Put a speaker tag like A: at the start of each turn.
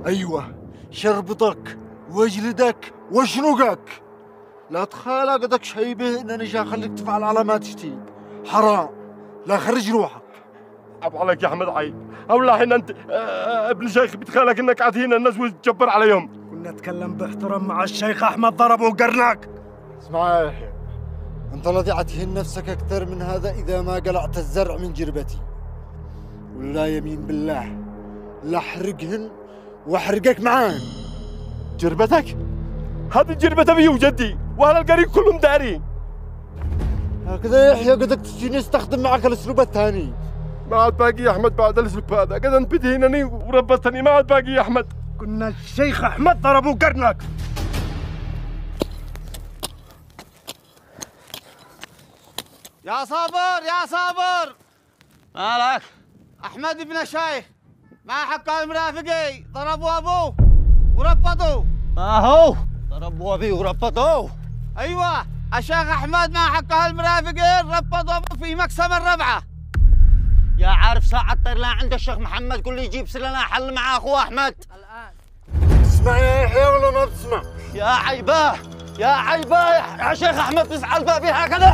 A: أيوة، شربطك واجلدك واشنقك. لا تخيل قدك شيبه إنني جا خليك تفعل على ما تشتي. حرام، لا خرج روحك.
B: عب عليك يا أحمد عيد، أولا حين أنت ابن شيخ بتخيلك إنك عتينا الناس وتجبر عليهم.
C: كنا نتكلم باحترام مع الشيخ أحمد ضربه وقرنك.
A: اسمع يا يحيى، أنت الذي عتهن نفسك أكثر من هذا إذا ما قلعت الزرع من جربتي. ولا يمين بالله لا أحرقهن وأحرقك معاهن.
B: جربتك؟ هذه جربة أبي وجدي وأهل القريب كلهم دارين.
A: هكذا يحيى قدك تجيني استخدم معك الأسلوب الثاني.
B: ما عاد باقي يا أحمد بعد الأسلوب هذا، قد أنت بتهينني وربطتني، ما عاد باقي يا أحمد.
C: كنا الشيخ أحمد ضربه وقرنك.
D: يا صابر يا صابر،
E: مالك؟
D: أحمد بن شيخ مع حق المرافقي ضربوا أبوه وربطوه.
E: ما هو ضربوا أبي وربطوه؟
D: أيوة، الشيخ أحمد مع حق المرافقين ربطوا أبوه في مقسم الربعة.
E: يا عارف ساعة طير عند الشيخ محمد قول لي يجيب لنا حل مع أخوه أحمد.
D: الآن
A: تسمع يا يحيى ولا ما بتسمع؟
E: يا عيباه يا عيباه يا شيخ أحمد تسعى الباب هكذا.